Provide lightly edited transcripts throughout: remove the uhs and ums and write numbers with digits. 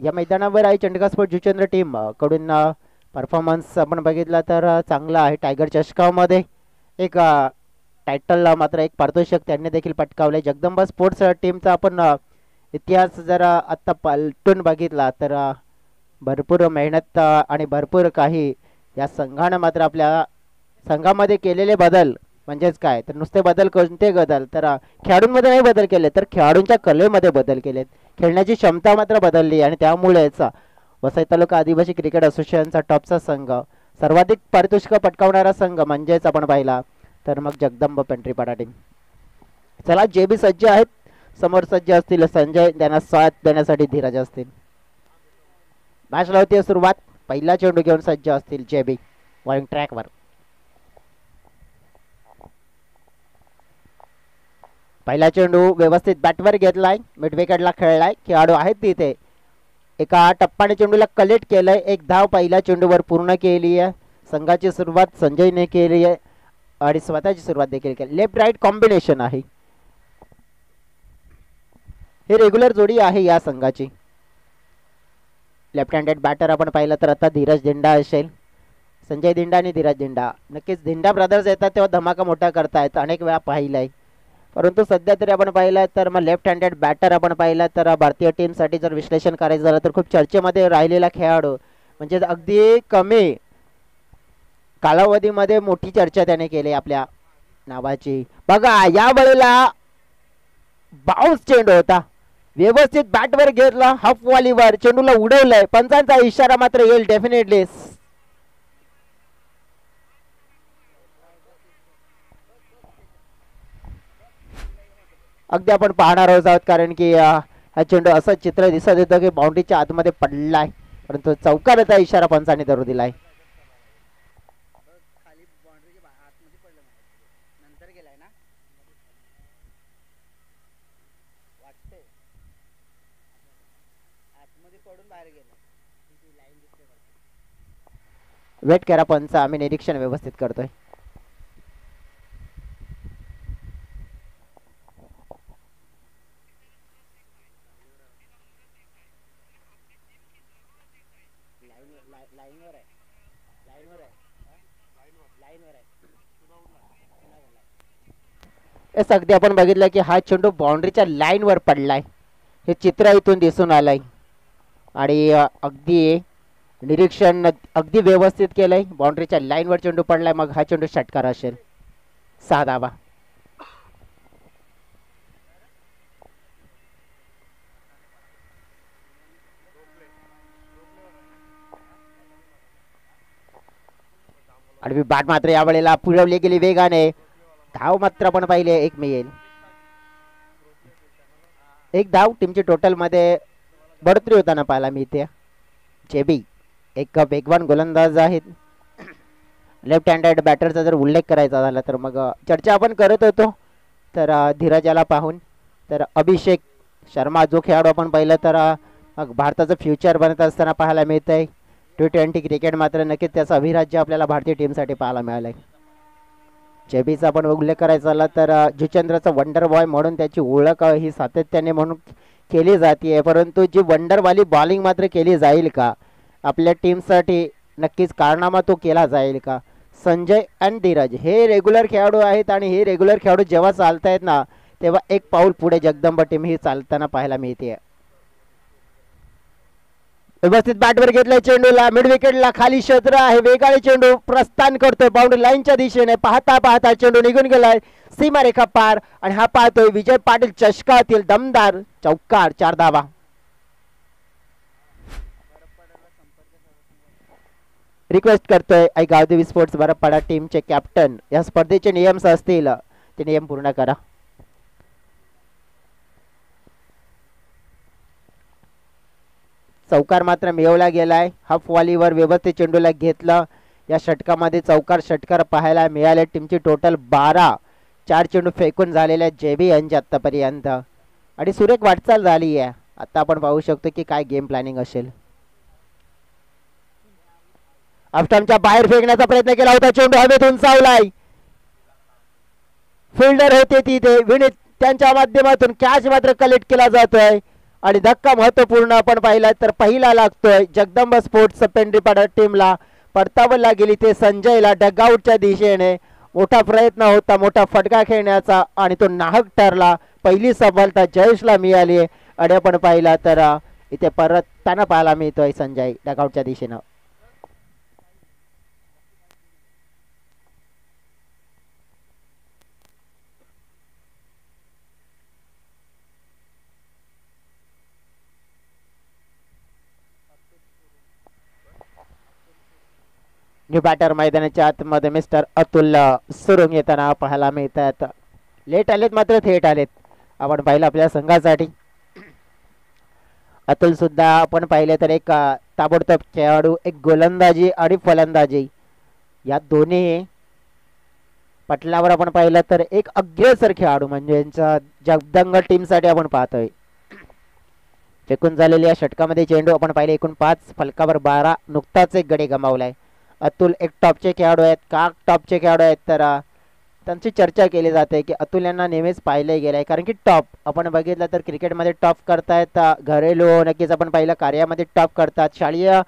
या मैदानावर आहे चंडका स्पोर्ट जुचंद्र टीम कडून परफॉर्मन्स आपण बघितला तर चांगला आहे. टायगर चषकामध्ये एक टायटल मात्र एक पारितोषिक त्यांनी देखील पटकावले. जगदंबा स्पोर्ट्स टीमचा आपण इतिहास जर आत्ता पलटून बघितला तर भरपूर मेहनत आणि भरपूर काही या संघानं मात्र आपल्या संघामध्ये केलेले बदल म्हणजेच काय तर नुसते बदल कोणते बदल तर खेळाडूंमध्ये नाही बदल केले तर खेळाडूंच्या कलेमध्ये बदल केलेत. खेळण्याची क्षमता मात्र बदलली आणि त्यामुळेच वसई तालुका आदिवासी क्रिकेट असोसिएशनचा टॉपचा संघ सर्वाधिक पारितोषिक पटकावणारा संघ म्हणजेच आपण पाहिला तर मग जगदंबा पेंट्रीपाडा टीम. चला जे बी सज्ज आहेत समोर सज्ज असतील संजय त्यांना साथ देण्यासाठी धीरज असतील. मॅच लावते सुरुवात. पहिला चेंडू घेऊन सज्ज असतील जे बी वॉर्निंग ट्रॅकवर. पहिला चेंडू व्यवस्थित बॅटवर घेतलाय. मिड विकेटला खेळलाय. खेळाडू आहेत तिथे. एका टप्प्याने चेंडूला कलेक्ट केलंय. एक धाव पहिल्या चेंडूवर पूर्ण केली आहे. संघाची सुरुवात संजयने केली आहे आणि स्वतःची सुरुवात देखील केली. लेफ्ट राईट कॉम्बिनेशन आहे. ही रेग्युलर जोडी आहे या संघाची. लेफ्ट हँडेड बॅटर आपण पाहिलं तर आता धीरज दिंडा असेल. संजय दिंडा आणि धीरज दिंडा. नक्कीच दिंडा ब्रदर्स येतात तेव्हा धमाका मोठा करतायत अनेक वेळा पाहिलाय. परंतु सध्या तरी आपण पाहिलं तर मग लेफ्ट हँडेड बॅटर आपण पाहिलं तर भारतीय टीमसाठी जर विश्लेषण करायचं झालं तर खूप चर्चेमध्ये राहिलेला खेळाडू म्हणजे अगदी कमी कालावधीमध्ये मोठी चर्चा त्याने केली आपल्या नावाची. बघा या वेळेला बाउन्स चेंडू होता. व्यवस्थित बॅटवर घेतला. हाफ वॉलीवर चेंडूला उडवलंय. पंचांचा इशारा मात्र येईल डेफिनेटली. अगदी आपण पाहणार आहोत कारण की हा चेंडू असं चित्र दिसत येतं की बाउंड्रीच्या आतमध्ये पडलाय परंतु चौकाराचा इशारा पंचाने धरू दिलाय. वेट करा पंच आम्ही निरीक्षण व्यवस्थित करतोय. अगदी आपण बघितलं की हा चेंडू बाउंड्रीच्या लाईन वर पडलाय. हे चित्र इथून दिसून आलंय आणि अगदी निरीक्षण अगदी व्यवस्थित केलंय. बाउंड्रीच्या लाईन वर चेंडू पडलाय. मग हा चेंडू षटकार असेल. 6 धावा. आणि बॅट मात्र यावेळेला पुरवली गेली वेगाने. धाव मात्र आपण पाहिले एक मिळेल. एक धाव टीमची टोटल मध्ये बढोतरी होताना पाहायला मिळते. जेबी एक वेगवान गोलंदाज आहेत. लेफ्ट हँडेड बॅटरचा जर उल्लेख करायचा झाला तर मग चर्चा आपण करत होतो तर धीरजाला पाहून तर अभिषेक शर्मा जो खेळाडू आपण पाहिलं तर भारताचं फ्युचर बनत असताना पाहायला मिळत आहे. T20 क्रिकेट मात्र नक्कीच त्याचा अभिराज्य आपल्याला भारतीय टीमसाठी पाहायला मिळालंय. जेबीचा आपण उल्लेख करायचा झाला तर जुचंद्रचा वंडर बॉय म्हणून त्याची ओळख ही सातत्याने म्हणून केली जाते परंतु जी वंडरवाली बॉलिंग मात्र केली जाईल का आपल्या टीमसाठी नक्कीच कारनामा तो केला जाईल का. संजय आणि धीरज हे रेग्युलर खेळाडू आहेत आणि हे रेग्युलर खेळाडू जेव्हा चालतायत ना तेव्हा एक पाऊल पुढे जगदंबा टीम ही चालताना पाहायला मिळते. व्यवस्थित बॅटवर घेतलाय चेंडूला. मिड विकेटला खाली क्षेत्र आहे. वेगाने चेंडू प्रस्थान करतोय बाउंड्री लाईनच्या दिशेने. पाहता पाहता चेंडू निघून गेलाय सीमारेखा पार आणि हा पाहतोय विजय पाटील चषकातील दमदार चौकार. 4 धावा. रिक्वेस्ट करतोय आई गावदेवी स्पोर्ट्स बरपाडा टीमचे कॅप्टन या स्पर्धेचे नियम असतील ते नियम पूर्ण करा. चौकार मात्र मिळवला गेलाय. हाफ वॉलीवर व्यवस्थित चेंडूला घेतलं. या षटकामध्ये षटकार पाहायला मिळाले. टीमची टोटल 12. 4 चेंडू फेकून झालेल्या जेबी यांची आतापर्यंत आणि सुरेख वाटचाल झाली आहे. आता आपण पाहू शकतो की काय गेम प्लॅनिंग असेल. ऑफस्टंपच्या बाहेर फेकण्याचा प्रयत्न केला होता. चेंडू हवेत उंचावलाय. फिल्डर होते तिथे विनीत त्यांच्या माध्यमातून कॅच मात्र कलेक्ट केला जातोय आणि धक्का महत्वपूर्ण आपण पाहिला तर पहिला लागतोय जगदंबा स्पोर्ट्स पेंढरीपाडा टीमला. परतावला गेली ते संजयला डगआउटच्या दिशेने. मोठा प्रयत्न होता, मोठा फटका खेळण्याचा आणि तो नाहक ठरला. पहिली सफलता जयेशला मिळाली आणि आपण पाहिला तर इथे परत त्यांना पाहायला मिळतोय संजय डगआउटच्या दिशेनं. न्यू बॅटर मैदानाच्या आतमध्ये मिस्टर अतुल सुरुंग येताना पाहायला मिळतात. लेट आलेत मात्र थेट आलेत आपण पाहिलं आपल्या संघासाठी. अतुल सुद्धा आपण पाहिले तर एक ताबडतोब खेळाडू, एक गोलंदाजी आणि फलंदाजी या दोन्ही पटलावर आपण पाहिलं तर एक अग्रेसर खेळाडू म्हणजे यांच्या जगदंग टीमसाठी आपण पाहतोय. फेकून झालेल्या षटकामध्ये चेंडू आपण पाहिले एकूण 5, फलकावर 12, नुकताच एक गडी गमावलाय. अतुल एक टॉपचे खेळाडू आहेत. का टॉपचे खेळाडू आहेत तर त्यांची चर्चा केली जाते की अतुल यांना नेहमीच पाहिले गेलं आहे, कारण की टॉप आपण बघितलं तर क्रिकेटमध्ये टॉप करतायत, घरेलू नक्कीच आपण पाहिलं कार्यामध्ये टॉप करतात, शालेय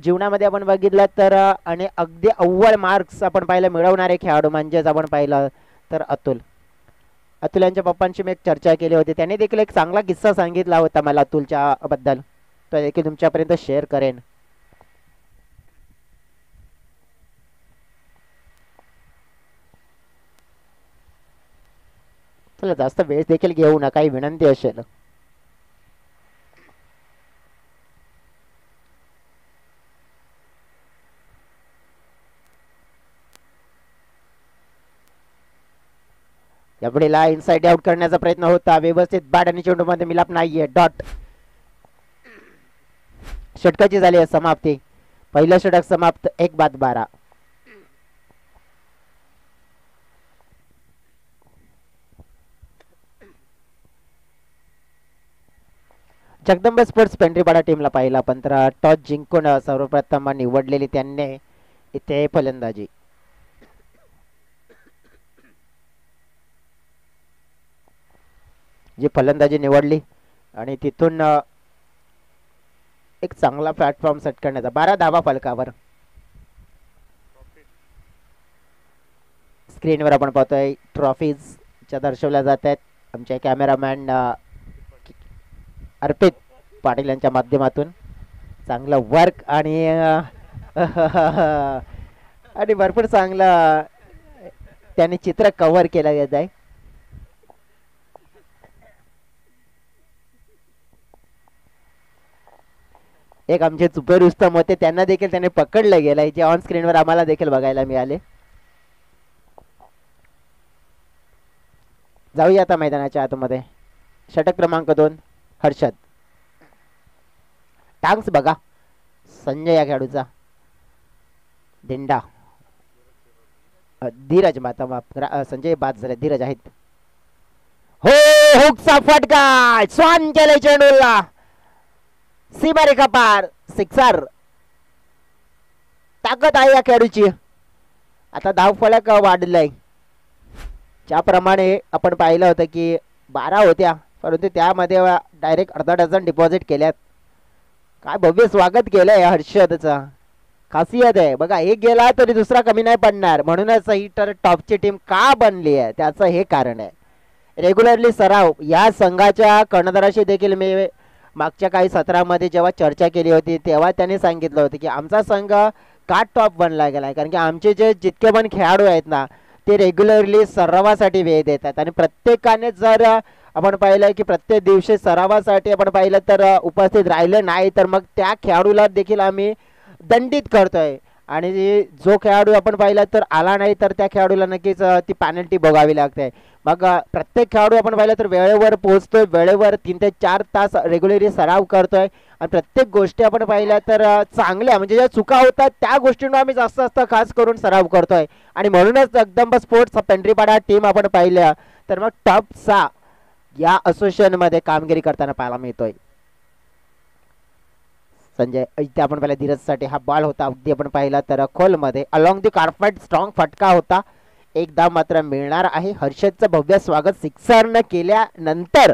जीवनामध्ये आपण बघितलं तर आणि अगदी अव्वल मार्क्स आपण पाहिलं मिळवणारे खेळाडू म्हणजेच आपण पाहिलं तर अतुल. अतुल यांच्या पप्पांची मी एक चर्चा केली होती, त्यांनी देखील एक चांगला किस्सा सांगितला होता मला अतुलच्या बद्दल, तो देखील तुमच्यापर्यंत शेअर करेन. चला जास्त वेळ देखील घेऊ नका, ही विनंती असेल. यापुढेला इनसाइड आउट करण्याचा प्रयत्न होता, व्यवस्थित बॅट आणि चेंडू मध्ये मिलाप नाहीये. डॉट षटकाची झाली आहे समाप्ती. पहिलं षटक समाप्त, 1-12. जगदंब स्पोर्ट्स पेंढरीपाडा टीमला पाहिला पण तर टॉस जिंकून सर्वप्रथम निवडलेली त्यांनी इथे फलंदाजी. जी फलंदाजी निवडली आणि तिथून एक चांगला प्लॅटफॉर्म सेट करण्याचा. 12 धावा फलकावर. स्क्रीनवर आपण पाहतोय ट्रॉफीज च्या दर्शवल्या जात आहेत. आमचे कॅमेरामॅन अर्पित पाटील यांच्या माध्यमातून चांगलं वर्क आणि आणि भरपूर चांगलं त्यांनी चित्र कव्हर केलं येत आहे. एक आमचे सुपर उत्तम होते, त्यांना देखील त्याने पकडलं गेलंय, जे ऑन स्क्रीनवर आम्हाला देखील बघायला मिळाले. जाऊया आता मैदानाच्या आतमध्ये. षटक क्रमांक 2 हर्षद. टांग्स बघा संजय या खेळाडूचा. दिंडा धीरज संजय बाद झाले, धीरज आहेत. हो हुकचा फटका, स्वान केले चेंडूला, सीमा रेखा पार, सिक्सर. ताकद आहे या खेळाडूची. आता धाव फलक वाढलाय. ज्याप्रमाणे आपण पाहिलं होतं की 12 होत्या परंतु त्यामध्ये डायरेक्ट अर्धा डझन डिपॉझिट केल्यात. काय भव्य स्वागत केलंय हर्षदचा. खासियत आहे बघा, एक गेला तरी दुसरा कमी नाही पडणार, म्हणूनच ही तर टॉपची टीम का बनली आहे त्याचं हे कारण आहे. रेग्युलरली सराव या संघाच्या कर्णधाराशी देखील मी मागच्या काही सत्रामध्ये जेव्हा चर्चा केली होती तेव्हा त्यांनी सांगितलं होतं की आमचा संघ का टॉप बनला गेलाय, कारण की आमचे जे जितके पण खेळाडू आहेत ना ते रेग्युलरली सरावासाठी वेळ देतात आणि प्रत्येकाने जर आपण पाहिलं की प्रत्येक दिवशी सरावासाठी आपण पाहिलं तर उपस्थित राहिले नाही तर मग त्या खेळाडूला देखील आम्ही दंडित करतोय आणि जो खेळाडू आपण पाहिला तर आला नाही तर त्या खेळाडूला नक्कीच ती पॅनल्टी भोगावी लागते. मग प्रत्येक खेळाडू आपण पाहिलं तर वेळेवर पोहोचतोय, वेळेवर 3 ते 4 तास रेग्युलरली सराव करतोय आणि प्रत्येक गोष्टी आपण पाहिल्या तर चांगल्या म्हणजे ज्या चुका होतात त्या गोष्टींवर आम्ही जास्त खास करून सराव करतोय आणि म्हणूनच जगदंब स्पोर्ट्स पेंढरीपाडा टीम आपण पाहिल्या तर मग टॉप 6 या असोसिएशन मध्ये कामगिरी करताना पाहायला मिळतोय. संजय इथे आपण पाहिलं धीरजसाठी हा बॉल होता, अगदी आपण पाहिला तर खोल मध्ये अलॉंग दी कार्पेट स्ट्रॉंग फटका होता. एकदा मात्र मिळणार आहे. हर्षदचं भव्य स्वागत सिक्सरनं केल्यानंतर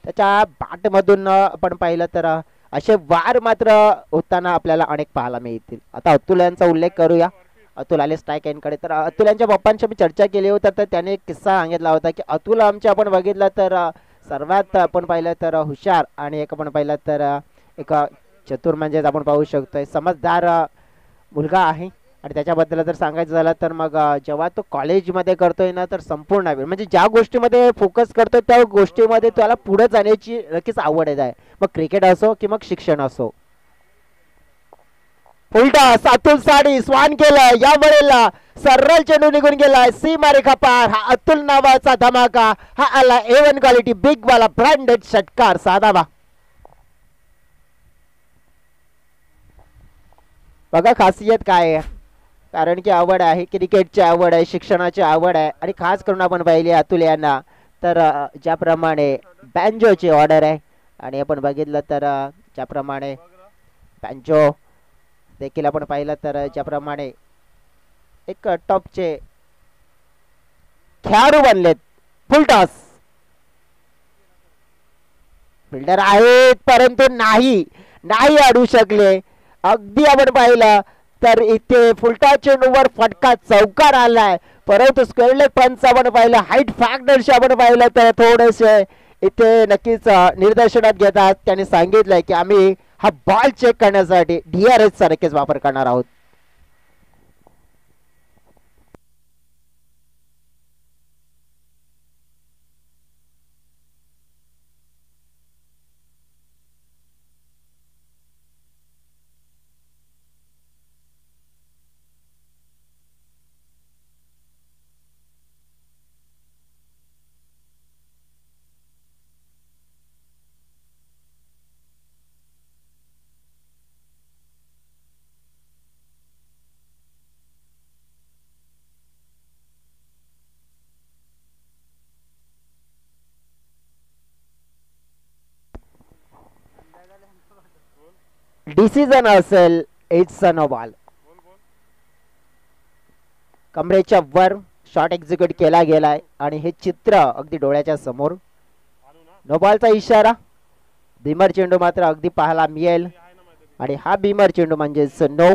त्याच्या बॅटमधून आपण पाहिलं तर असे वार मात्र होताना आपल्याला अनेक पाहायला मिळतील. आता अतुल यांचा उल्लेख करूया. अतुल आले स्ट्राईक एंडकडे. तर अतुल यांच्या पप्पांशी मी चर्चा केली होती, तर त्याने एक किस्सा सांगितला होता की अतुल आमचे आपण बघितलं तर सर्वात आपण पाहिलं तर हुशार आणि एक आपण पाहिलं तर एक चतुर म्हणजेच आपण पाहू शकतोय समजदार मुलगा आहे. आणि त्याच्याबद्दल जर सांगायचं झालं तर मग जेव्हा तो कॉलेजमध्ये करतोय ना तर संपूर्ण वेळ म्हणजे ज्या गोष्टीमध्ये फोकस करतोय त्या गोष्टीमध्ये त्याला पुढे जाण्याची नक्कीच आवड आहे. मग क्रिकेट असो की मग शिक्षण असो. फुलटॉस अतुल साडी स्वान केलं या वेळेला सरळ चेंडू निघून गेलाय सीमा रेखा पार. हा अतुल नावाचा धमाका हा आला A1 क्वालिटी बिग वाला ब्रँडेड षटकार साधावा. बघा खासियत काय आहे. कारण की आवड आहे क्रिकेटची आवड आहे शिक्षणाची आवड आहे आणि खास करून आपण पाहिली अतुल यांना तर ज्याप्रमाणे बँजोची ऑर्डर आहे आणि आपण बघितलं तर ज्याप्रमाणे बँजो देखील आपण पाहिलं तर ज्याप्रमाणे एक टॉपचे खेळाडू बनलेत. फुलटॉस फिल्डर आहेत परंतु नाही नाही अडू शकले. अगदी आपण पाहिलं तर इथे फुलटॉस चेंडूवर फटका चौकार आलाय परंतु स्क्वेअर लेग पंच आपण पाहिलं हाईट फॅक्टरशी आपण पाहिलं तर थोडेसे इथे नक्कीच निदर्शनात घेतात. त्यांनी सांगितलंय की आम्ही हा बॉल चेक करण्यासाठी DRS चा नक्कीच वापर करणार आहोत. डिसिजन असेल इट्स अ नो बॉल. कमरेच्या वर शॉट एक्झिक्यूट केला गेलाय आणि हे चित्र अगदी डोळ्याच्या समोर. नो बॉलचा इशारा. भीमर चेंडू मात्र अगदी पाहायला मिळेल आणि हा भीमर चेंडू म्हणजेच नो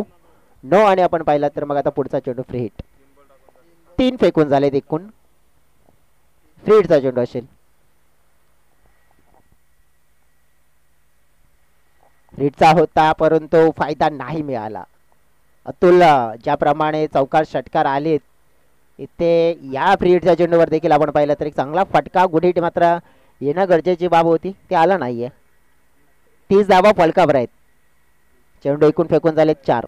नो. आणि आपण पाहिला तर मग आता पुढचा चेंडू फ्री हिट. 3 फेकून झालेत एकूण. फ्री हिटचा चेंडू असेल. हिटचा होता परंतु फायदा नाही मिळाला. अतुल ज्याप्रमाणे चौकार षटकार आलेत इथे या फ्री हिटच्या चेंडूवर देखील आपण पाहिलं तर एक चांगला फटका गुड हिट मात्र येणं गरजेची बाब होती ते आलं नाहीये. 30 धावा फलकावर आहेत. चेंडू एकूण फेकून झालेत 4.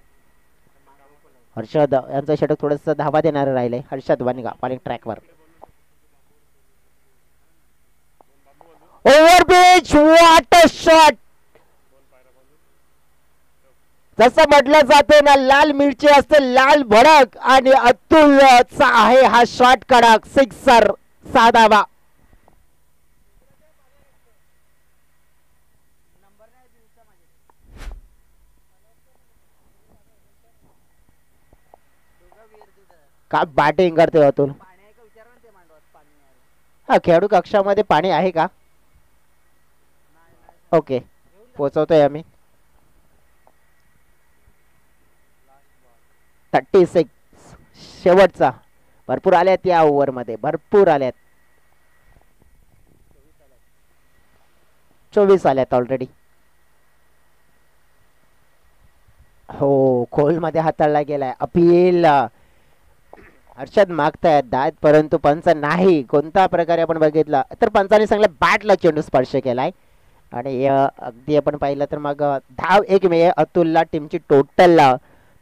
हर्षद यांचं षटक थोडस धावा देणार राहिले. हर्षद वानिगा बॉलिंग ट्रॅकवर. Over pitch what a shot. जसं म्हटलं जाते ना लाल मिरची असते लाल भडक आणि अतुलचा आहे हा शॉट कडक सिक्सर 6 धावा. का बॅटिंग करते अतुल. हा खेळाडू कक्षामध्ये पाणी आहे का. ओके पोहोचवतोय आम्ही. 36 शेवटचा. भरपूर आल्यात या ओव्हर मध्ये भरपूर आल्यात. 24 आल्यात ऑलरेडी. हो खोल मध्ये हाताळला गेलाय. अपील हर्षद मागतायत दाद परंतु पंच नाही. कोणत्या प्रकारे आपण बघितला तर पंचाने चांगल्या बॅटला चेंडू स्पर्श केलाय आणि अगदी आपण पाहिलं तर मग धाव एक मिळे अतुलला. टीमची टोटल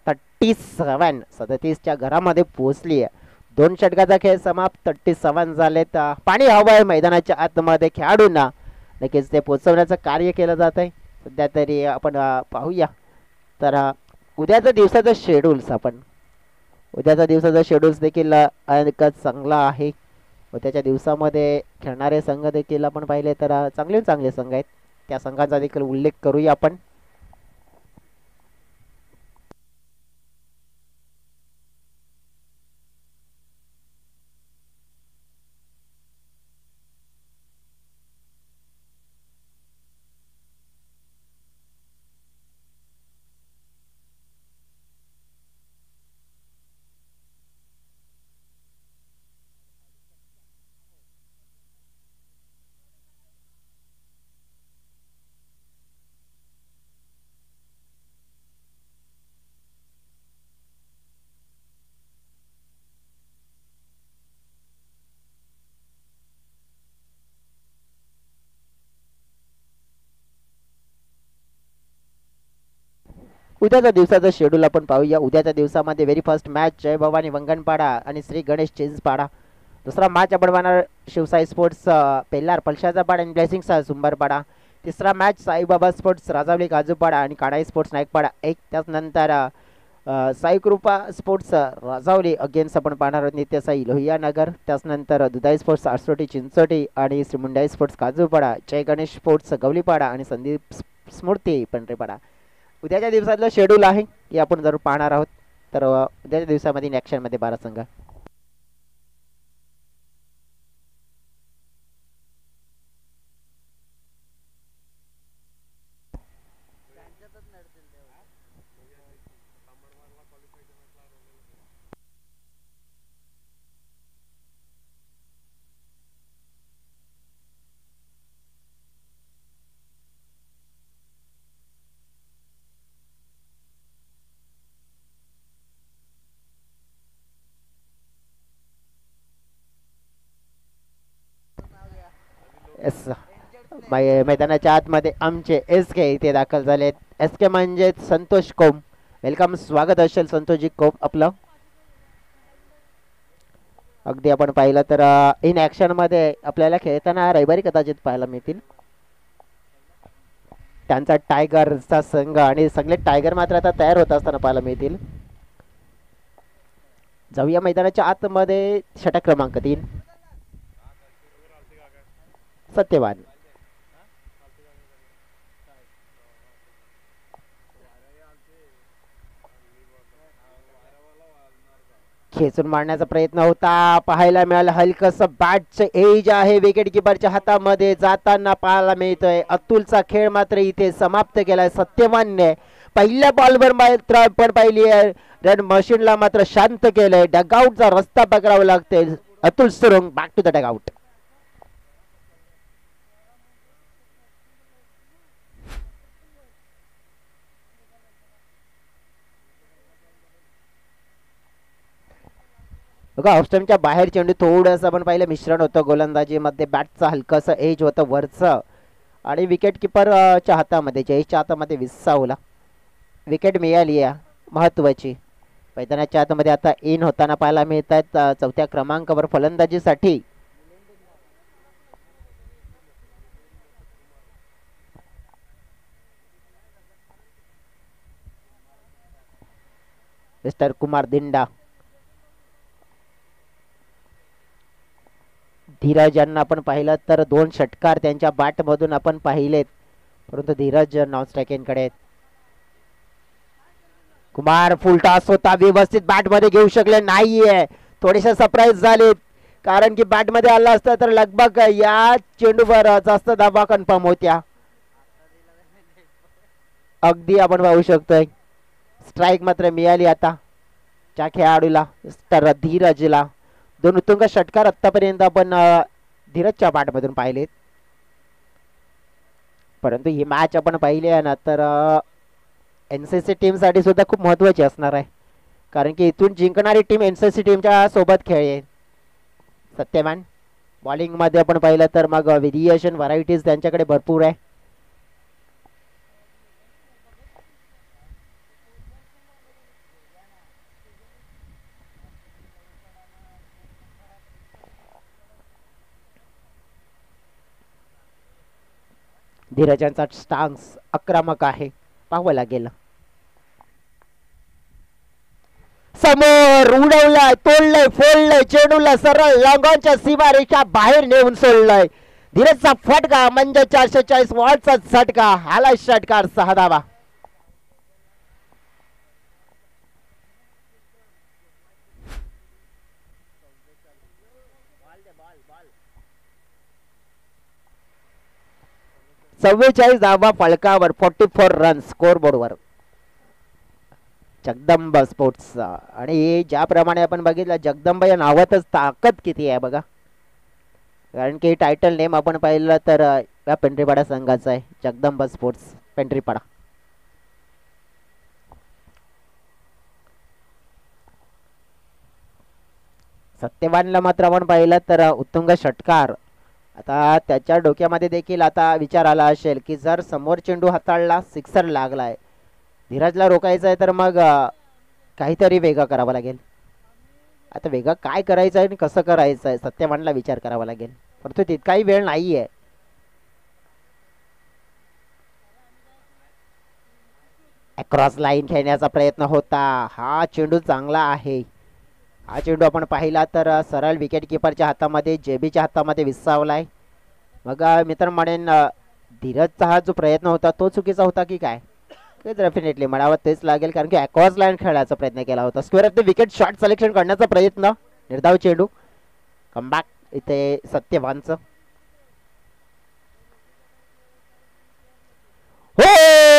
37 घरामध्ये पोहोचली आहे. 2 षटकाचा खेळ समाप्त. 37 झालेत. पाणी हवं आहे मैदानाच्या आतमध्ये खेळाडूंना नक्कीच ते पोहोचवण्याचं कार्य केलं जात आहे सध्या तरी. आपण पाहूया तर उद्याचा दिवसाचं शेड्यूल्स आपण उद्याचा दिवसाचा शेड्यूल्स देखील चांगला आहे. उद्याच्या दिवसामध्ये खेळणारे संघ देखील आपण पाहिले तर चांगले चांगले संघ आहेत. त्या संघाचा देखील उल्लेख करूया आपण. उद्याच्या दिवसाचं शेड्यूल आपण पाहूया. उद्याच्या दिवसामध्ये व्हेरी फर्स्ट मॅच जय भवानी वंगणपाडा आणि श्री गणेश चिंचपाडा. दुसरा मॅच आपण पाहणार शिवसाई स्पोर्ट्स पेल्लार पलशाचा पाडा आणि ब्लेसिंग्स सुंबरपाडा. तिसरा मॅच साईबाबा स्पोर्ट्स राजावली काजूपाडा आणि काणाई स्पोर्ट्स नाईकपाडा एक. त्यानंतर साई कृपा स्पोर्ट्स राजावली अगेन्स्ट आपण पाहणार आहोत नित्य साई लोहियानगर. त्यानंतर दुधाई स्पोर्ट्स आसरोटी चिंचोटी आणि श्रीमुंडाई स्पोर्ट्स काजूपाडा. जय गणेश स्पोर्ट्स गवलीपाडा आणि संदीप स्मृती पंढरीपाडा. उद्याच्या दिवसातलं शेड्यूल आहे हे आपण जरूर पाहणार आहोत. तर उद्याच्या दिवसामध्ये ॲक्शनमध्ये 12 संघ. एस मैदानाच्या आतमध्ये आमचे एस के इथे दाखल झालेत. एस के म्हणजे संतोष कोम. वेलकम, स्वागत असेल संतोषजी कोम आपलं. अगदी आपण पाहिलं तर इन ॲक्शन मध्ये आपल्याला खेळताना रविवारी कदाचित पाहायला मिळतील त्यांचा टायगरचा संघ आणि सगळे टायगर मात्र आता तयार होत असताना पाहायला मिळतील. जाऊया मैदानाच्या आतमध्ये. षटक क्रमांक 3 सत्यवान. खेचून मारण्याचा प्रयत्न होता, पाहायला मिळालं हलकस बॅटचं एज आहे विकेट किपरच्या हातामध्ये जाताना पाहायला मिळतोय. अतुलचा खेळ मात्र इथे समाप्त केलाय सत्यवानने. पहिल्या बॉलवर मात्र आपण पाहिली आहे रन मशीनला मात्र शांत केलंय. डगआउटचा रस्ता पकडावा लागतोय. अतुल सुरंग बॅक टू द डगआउट. बघा ऑफस्टमच्या बाहेर चेंडू थोडंसं आपण पाहिलं मिश्रण होतं गोलंदाजीमध्ये. बॅटचं हलकंसं एज होतं वरचं आणि विकेट किपरच्या हातामध्ये जयच्या हातामध्ये विसावला. विकेट मिळाली आहे महत्वाची. मैदानाच्या हातामध्ये आता इन होताना पाहायला मिळत आहेत. चौथ्या क्रमांकावर फलंदाजीसाठी मिस्टर कुमार दिंडा. धीरज यांना आपण पाहिलं तर 2 षटकार त्यांच्या बॅट मधून आपण पाहिलेत, परंतु धीरज नॉन स्ट्रायकिंगकडे. कुमार फुल टॉस होता, व्यवस्थित बॅट मध्ये घेऊ शकले नाहीये. थोडेसे सरप्राईज झालेत कारण की बॅट मध्ये आला असता तर लगभग या चेंडूवर जास्त धावा कन्फर्म होत्या. अगदी आपण पाहू शकतोय स्ट्राईक मात्र मिळाली आता त्या खेळाडूला तर धीरजला. 2 उत्तुंग षटकार आतापर्यंत आपण धीरजच्या बॅटमधून पाहिलेत, परंतु ही मॅच आपण पाहिली आहे ना तर एनसीसी टीम साठी सुद्धा खूप महत्त्वाची असणार आहे कारण की इथून जिंकणारी टीम एनसीसी टीमच्या सोबत खेळेल. सत्यवान बॉलिंग मध्ये आपण पाहिलं तर मग व्हेरिएशन व्हरायटीज त्यांच्याकडे भरपूर आहे. धीरजांचा स्टान्स आक्रमक आहे, पाहावं लागेल. समोर उडवलाय, तोडलंय, फोडलंय, चेंडूला सरळ लॉंगॉनच्या सीमारेषा बाहेर नेऊन सोडलंय. धीरजचा फटका म्हणजे 440 वॉटचा झटका. हाला षटकार 6 धावा. चव्वेचाळीस धावा फलकावर 44 रन स्कोर बोर्डवर जगदंबा स्पोर्ट्स. आणि ज्याप्रमाणे आपण बघितलं जगदंबा या नावातच ताकद किती आहे बघा, कारण की टायटल नेम आपण पाहिलं तर या पेंढरीपाडा संघाचा आहे, जगदंबा स्पोर्ट्स पेंढरीपाडा. सत्यवानला मात्र आपण पाहिलं तर उत्तुंग षटकार. आता त्याच्या डोक्यामध्ये देखील आता विचार आला असेल की जर समोर चेंडू हाताळला सिक्सर लागलाय, धीरजला रोखायचं आहे तर मग काहीतरी वेगळं करावं लागेल. आता वेगळं काय करायचं आहे आणि कसं करायचं आहे सत्यवानला विचार करावा लागेल, परंतु तितकाही वेळ नाही आहे. अक्रॉस लाईन खेळण्याचा प्रयत्न होता. हा चेंडू चांगला आहे. हा चेंडू आपण पाहिला तर सरळ विकेट किपरच्या हातामध्ये जेबीच्या हातामध्ये विसावलाय. मग मित्र म्हणेन धीरजचा हा जो प्रयत्न होता तो चुकीचा होता की काय, ते डेफिनेटली म्हणावं तेच लागेल, कारण की अक्रॉस लाईन खेळायचा प्रयत्न केला होता. Square of the wicket shot selection करण्याचा प्रयत्न, निर्धाव चेंडू, कमबॅक इथे सत्यवानचं. हो,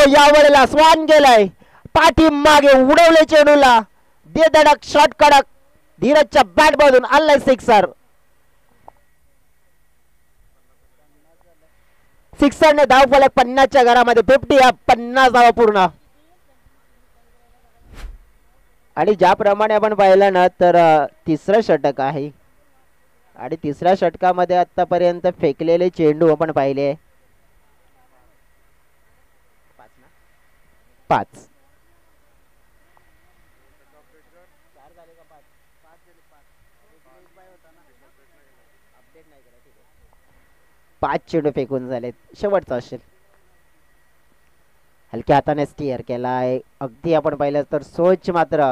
या वेळेला स्वान गेलाय पाठी मागे उडवले चेंडूला, दे धडक शॉट कडक, धीरजच्या बॅट मधून आलाय सिक्सर. सिक्सरने धाव फलक 50च्या घरामध्ये 50 या 50 धावा पूर्ण. आणि ज्याप्रमाणे आपण पाहिलं ना तर तिसरं षटक आहे आणि तिसऱ्या षटकामध्ये आतापर्यंत फेकलेले चेंडू आपण पाहिले 5. पाच चेंडू फेकून झालेत. शेवटचा असेल. हलक्या हाताने स्टीअर केलाय. अगदी आपण पाहिलं तर सोच मात्र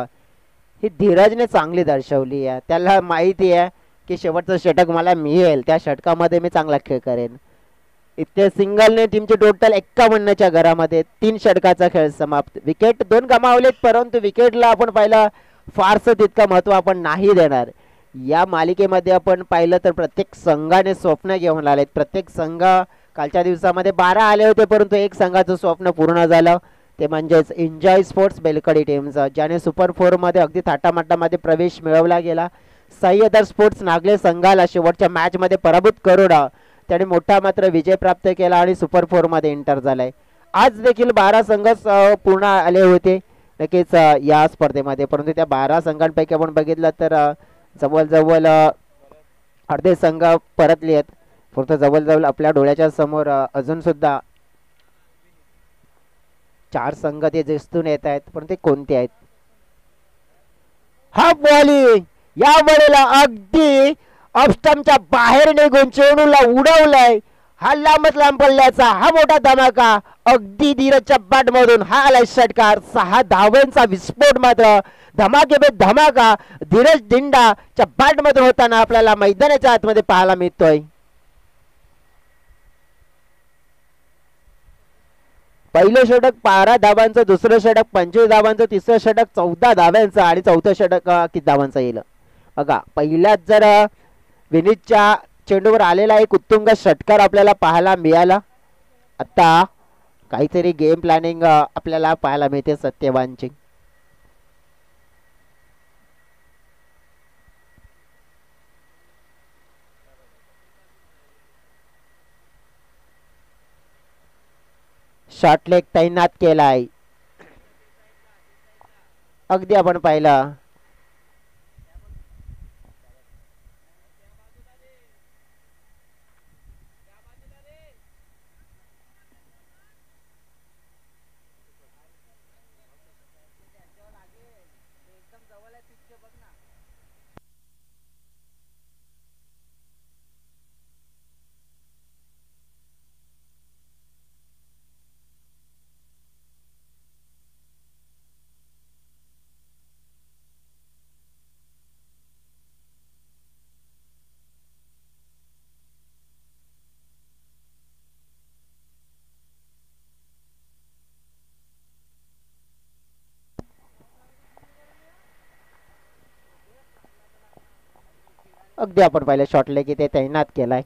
ही धीरजने चांगली दर्शवली आहे. त्याला माहिती आहे की शेवटचं षटक मला मिळेल, त्या षटकामध्ये मी चांगला खेळ करेन. इथे सिंगलने टीमचे टोटल 51च्या घरामध्ये 3 षटकाचा खेळ समाप्त. विकेट 2 गमावलेत, परंतु विकेटला आपण पाहिलं फारसं तितकं महत्व आपण नाही देणार. या मालिकेमध्ये आपण पाहिलं तर प्रत्येक संघाने स्वप्न घेऊन आलेत. प्रत्येक संघ कालच्या दिवसामध्ये 12 आले होते, परंतु एक संघाचं स्वप्न पूर्ण झालं, ते म्हणजेच एन्जॉय स्पोर्ट्स बेलकडी टीमचं, ज्याने सुपर 4मध्ये अगदी थाटामाटामध्ये प्रवेश मिळवला गेला. सह्याद्री स्पोर्ट्स नागले संघाला शेवटच्या मॅचमध्ये पराभूत करून त्याने मोठा मात्र विजय प्राप्त केला आणि सुपर 4मध्ये एंटर झालाय. आज देखील 12 संघ पूर्ण आले होते नक्कीच या स्पर्धेमध्ये, परंतु त्या 12 संघांपैकी आपण बघितलं तर जवळजवळ अर्धे संघ परतले आहेत. फक्त जवळजवळ आपल्या डोळ्याच्या समोर अजून सुद्धा 4 संघ ते दिसून येत आहेत, पण ते कोणते आहेत. हा बॉलिंग या वेळेला अगदी ऑफस्टंपच्या बाहेर निघून चेंडूला उडवलाय. हा लांबच लांब पडल्याचा हा मोठा धमाका, अगदी धीरजच्या बॅट मधून हा आलाय षटकार. 6 धावांचा विस्फोट मात्र धमाके पे धमाका धीरज दिंडाच्या बॅट मधून होताना आपल्याला मैदानाच्या आतमध्ये पाहायला मिळतोय. पहिलं षटक 12 धावांचं, दुसरं षटक 25 धावांचं, तिसरं षटक 14 धावांचं आणि चौथं षटक किती धावांचं येईल बघा. पहिल्याच जर विनीतच्या चेंडूवर आलेला एक उत्तुंग षटकार आपल्याला पाहायला मिळाला. आता काहीतरी गेम प्लॅनिंग आपल्याला पाहायला मिळते सत्यवानची. शॉट लेग तैनात केलाय. अगदी आपण पाहिलं अगदी आपण पाहिलं शॉट लेग इथे तैनात केलाय.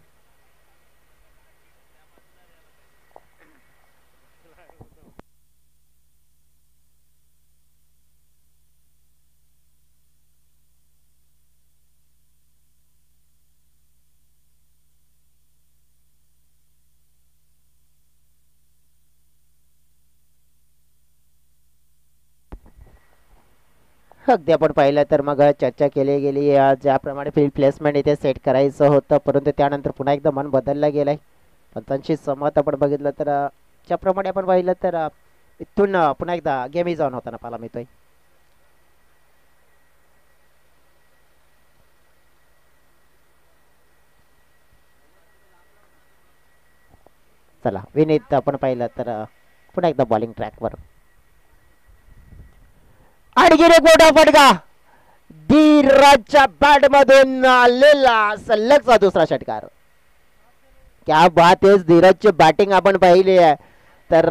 अगदी आपण पाहिलं तर मग चर्चा केली गेली ज्याप्रमाणे फील्ड प्लेसमेंट इथे सेट करायचं होतं, परंतु त्यानंतर पुन्हा एकदा मन बदललं गेलंय. पंचांशी सहमत आपण बघितलं तर ज्याप्रमाणे आपण पाहिलं तर इथून पुन्हा एकदा गेम ऑन होताना पाहायला मिळतोय. चला विनीत आपण पाहिलं तर पुन्हा एकदा बॉलिंग ट्रॅकवर आणखी एक मोठा फटका धीरजच्या बॅट मधून आलेला सलगचा दुसरा षटकार. क्या बात आहे. धीरजची बॅटिंग आपण पाहिली आहे तर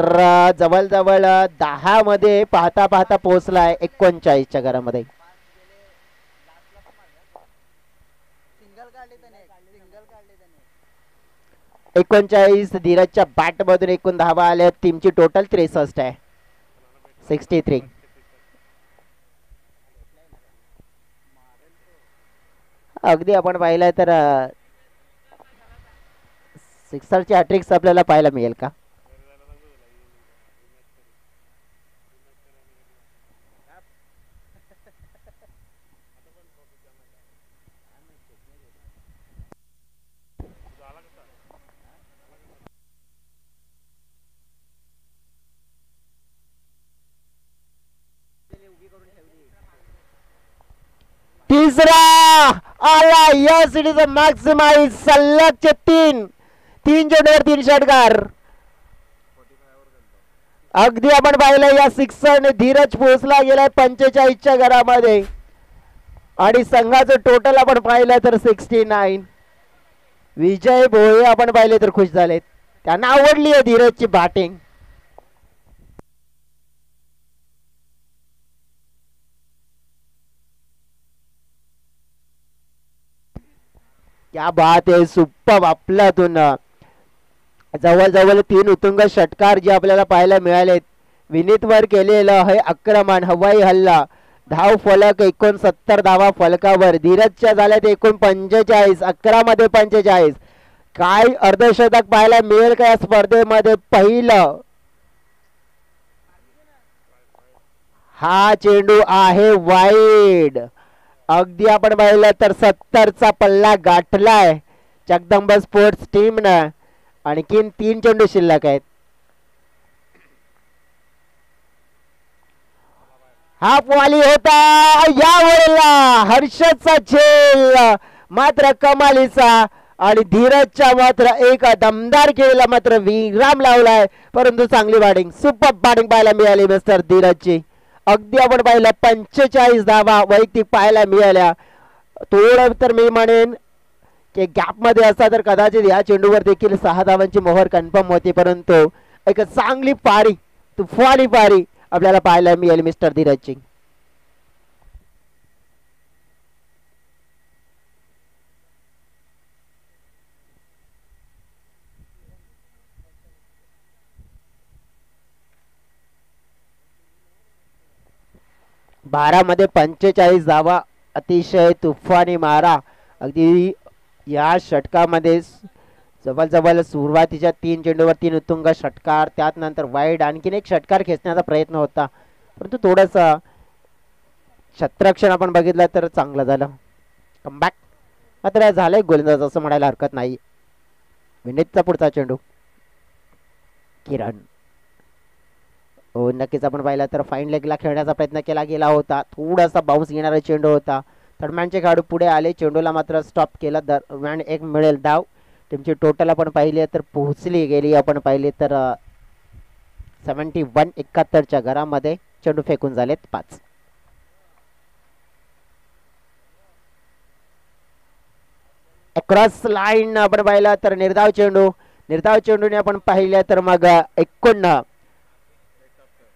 जवळजवळ 10 मध्ये पाहता पाहता पोहोचलाय 39च्या घरामध्ये. 39 धीरजच्या बॅट मधून एकूण धावा आल्या. टीमची टोटल 63 आहे. 63. अगदी आपण पाहिलंय तर सिक्सरची हॅट्रिक्स आपल्याला पाहायला मिळेल का? तिसरा आला. Yes it is a maximize. सलगचे तीन चेंडूवर 3 षटकार. अगदी आपण पाहिलं या सिक्सरने धीरज पोहोचला गेलाय 45च्या घरामध्ये आणि संघाचं टोटल आपण पाहिलं तर 69. विजय भोये आपण पाहिले तर खुश झालेत. त्यांना आवडली आहे धीरजची बॅटिंग. क्या बात आहे. सुपर आपल्यातून जवळजवळ 3 उत्तुंग षटकार जे आपल्याला पाहायला मिळालेत. विनीतवर केलेलं हे आक्रमण हवाई हल्ला. धाव फलक 69 धावा फलकावर. धीरजच्या झाल्यात एकूण 45. 11 मध्ये 45. काय अर्धशतक पाहायला मिळेल का या स्पर्धेमध्ये? पहिलं हा चेंडू आहे वाईड. अगदी आपण पाहिलं तर 70चा पल्ला गाठलाय जगदंबा स्पोर्ट्स टीमनं. आणखीन 3 चेंडू शिल्लक आहेत. हा वाली होता या वेळेला हर्षदचा झेल मात्र कमालीचा आणि धीरजच्या मात्र एक दमदार खेळला मात्र विराम लावलाय. परंतु चांगली बॅटिंग सुपर बॅटिंग पाहायला मिळाली मिस्टर धीरजची. अगदी आपण पाहिलं 45 धावा वैयक्तिक पाहायला मिळाल्या. थोडं तर मी म्हणेन की गॅप मध्ये असता तर कदाचित या चेंडूवर देखील 6 धावांची मोहर कन्फर्म होती. परंतु एक चांगली पारी तुफानी पारी आपल्याला पाहायला मिळाली मिस्टर धीरजची. बारामध्ये 45 धावा अतिशय तुफानी मारा. अगदी या षटकामध्ये जवळजवळ सुरुवातीच्या 3 चेंडूवर 3 उत्तुंग षटकार. त्यात नंतर वाईड आणखीन एक षटकार खेचण्याचा प्रयत्न होता परंतु थोडंसं क्षेत्ररक्षण आपण बघितलं तर चांगलं झालं. कमबॅक मात्र झालंय गोलंदाज असं म्हणायला हरकत नाही. विनीतचा पुढचा चेंडू किरण. हो नक्कीच आपण पाहिलं तर फाईन लेगला खेळण्याचा प्रयत्न केला गेला होता. थोडासा बाउन्स घेणारा चेंडू होता. थर्डमॅनचे खेळाडू पुढे आले. चेंडूला मात्र स्टॉप केला. दरम्यान एक मिळेल धाव. टीमची टोटल आपण पाहिली तर पोहोचली गेली आपण पाहिली तर 71. 71च्या घरामध्ये चेंडू फेकून झालेत 5. क्रॉस लाईन आपण पाहिला तर निर्धाव चेंडूने आपण पाहिलं तर मग एकूण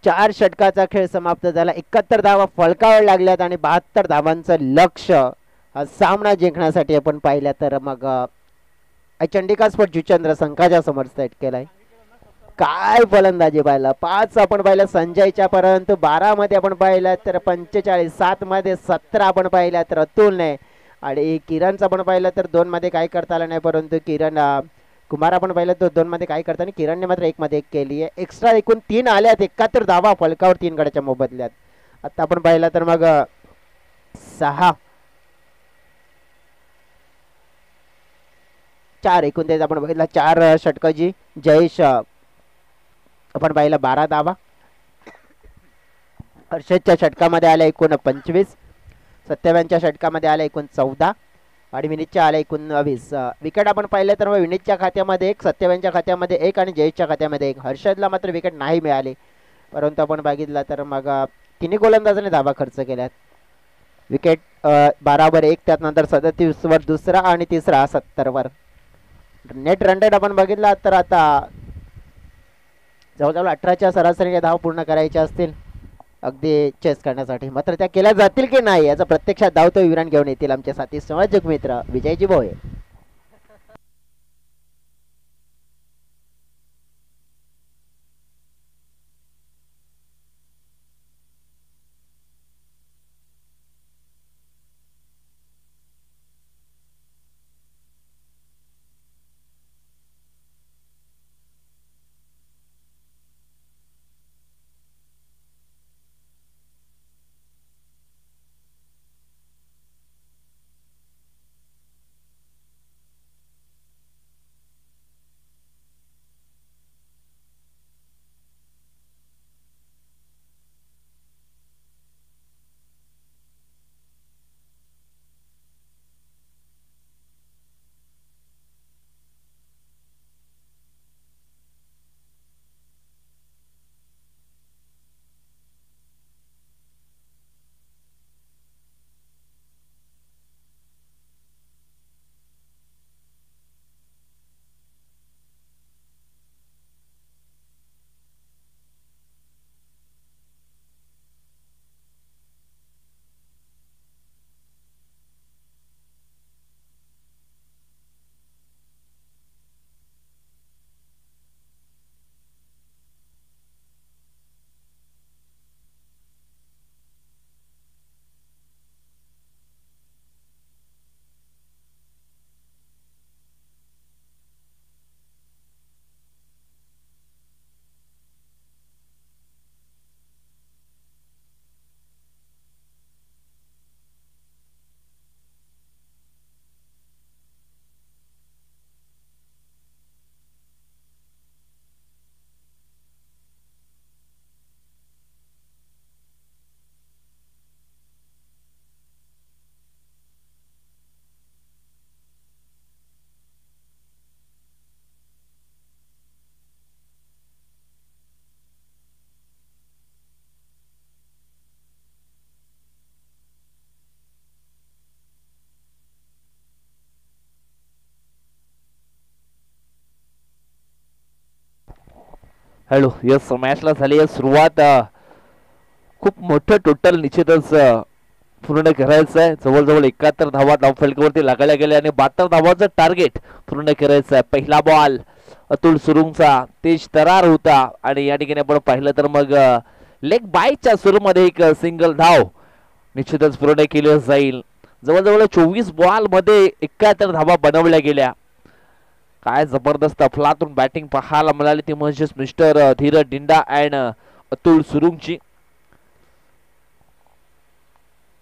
4 षटकाचा खेळ समाप्त झाला. 71 धावा फलकावर लागल्यात आणि 72 धावांचं लक्ष हा सामना जिंकण्यासाठी आपण पाहिलं तर मग चंडिका स्पोर्ट जुचंद्र संघाच्या समोर सेट केलाय. काय फलंदाजी पाहिला. 5 आपण पाहिलं संजयच्या परंतु 12 मध्ये आपण पाहिलं तर 45. 7 मध्ये 17 आपण पाहिलं तर अतुलने आणि किरणचं आपण पाहिलं तर 2 मध्ये काही करता आलं नाही परंतु किरण कुमार आपण पाहिलं तर 2 मध्ये काही करताना किरणने मात्र 1 मध्ये 1 केली आहे. एक्स्ट्रा एकूण 3 आल्यात. 71 धावा फलकावर 3 गड्याच्या मोबदल्यात. आता आपण पाहिलं तर मग 6 4 एकूण तेच आपण बघितलं 4 षटकाची. जयेश आपण पाहिलं 12 धावा हर्षदच्या षटकामध्ये आले एकूण 25, सत्यवानच्या षटकामध्ये आले एकूण 14 आणि विनीतच्या आले एकूण 20 विकेट आपण पाहिले तर मग विनीतच्या खात्यामध्ये एक, सत्यवानच्या खात्यामध्ये एक आणि जयेशच्या खात्यामध्ये एक. हर्षदला मात्र विकेट नाही मिळाली, परंतु आपण बघितलं तर मग तिन्ही गोलंदाजाने धावा खर्च केल्यात. विकेट 12-1, त्यानंतर 37 दुसरा आणि तिसरा 70. नेट रन रेट आपण बघितला तर आता जवळजवळ 18च्या सरासरीने धाव पूर्ण करायच्या असतील अगदी चेस करण्यासाठी. मात्र त्या केल्या जातील की नाही याचा प्रत्यक्षात धाव तो विवरण घेऊन येतील आमचे साथी संयोजक मित्र विजयजी भोये. हॅलो, यस मॅचला झाली आहे सुरुवात. खूप मोठं टोटल निश्चितच पूर्ण करायचं आहे. जवळजवळ 71 धावा धावफलकावरती लागायला गेल्या आणि 72 धावाचं टार्गेट पूर्ण करायचं आहे. पहिला बॉल अतुल सुरुंगचा तेज तरार होता आणि या ठिकाणी आपण पाहिलं तर मग लेग बायच्या सुरूमध्ये एक सिंगल धाव निश्चितच पूर्ण केली जाईल. जवळजवळ 24 बॉल मध्ये 71 धावा बनवल्या गेल्या. काय जबरदस्त अफलातून बॅटिंग पाहायला मिळाली ती म्हणजेच मिस्टर धीरज डिंडा अँड अतुल सुरुंगची.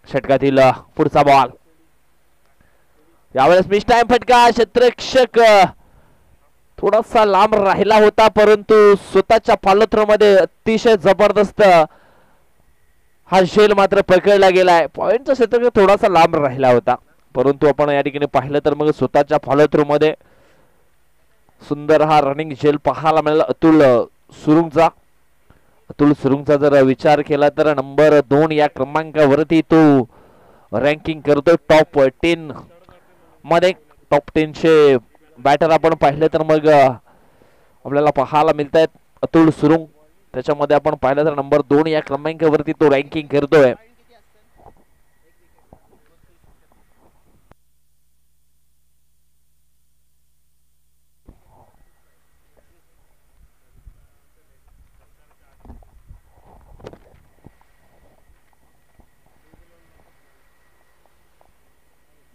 षटकातील पुढचा बॉल यावेळेस मिस टाइम फटका. क्षेत्ररक्षक थोडासा लांब राहिला होता, परंतु स्वतःच्या फॉलोथ्रोमध्ये अतिशय जबरदस्त हा झेल मात्र पकडला गेलाय. पॉइंटचा क्षेत्ररक्षक थोडासा लांब राहिला होता, परंतु आपण या ठिकाणी पाहिलं तर मग स्वतःच्या फॉलोथ्रोमध्ये सुंदर हा रनिंग झेल पाहायला मिळाला अतुल सुरुंगचा. अतुल सुरुंगचा जर विचार केला तर नंबर 2 या क्रमांकावरती तो रँकिंग करतोय टॉप 10 मध्ये. टॉप 10 चे बॅटर आपण पाहिले तर मग आपल्याला पाहायला मिळत आहेत अतुल सुरुंग. त्याच्यामध्ये आपण पाहिलं तर नंबर 2 या क्रमांकावरती तो रँकिंग करतोय.